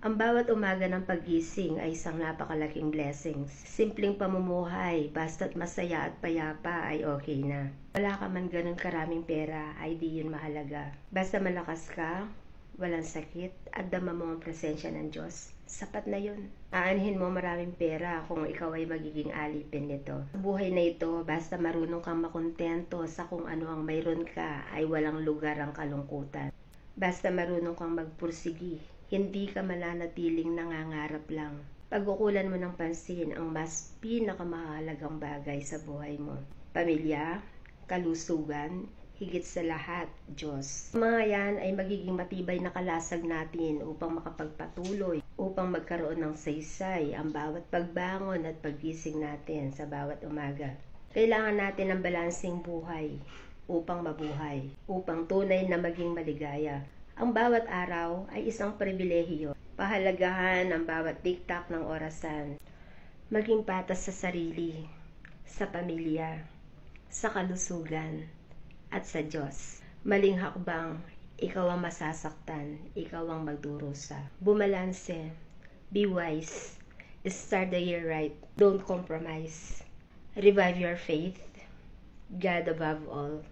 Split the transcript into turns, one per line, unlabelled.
Ang bawat umaga ng paggising ay isang napakalaking blessings. Simpleng pamumuhay, basta't masaya at payapa ay okay na. Wala ka man ganun karaming pera, ay di yun mahalaga. Basta malakas ka, walang sakit, at dama mo ang presensya ng Diyos. Sapat na yun. Aanhin mo maraming pera kung ikaw ay magiging alipin nito. Sa buhay na ito, basta marunong kang makontento sa kung ano ang mayroon ka, ay walang lugar ang kalungkutan. Basta marunong kang magpursigi, hindi ka mananatiling nangangarap lang. Pagkukulan mo ng pansin ang mas pinakamahalagang bagay sa buhay mo. Pamilya, kalusugan, higit sa lahat, Diyos. Mga yan ay magiging matibay na kalasag natin upang makapagpatuloy, upang magkaroon ng saysay ang bawat pagbangon at paggising natin sa bawat umaga. Kailangan natin ng balansing buhay upang mabuhay, upang tunay na maging maligaya. Ang bawat araw ay isang pribilehiyo. Pahalagahan ang bawat tiktak ng orasan. Maging patas sa sarili, sa pamilya, sa kalusugan, at sa Diyos. Maling hakbang, ikaw ang masasaktan, ikaw ang magdurusa. Bumalanse, be wise, start the year right, don't compromise. Revive your faith, God above all.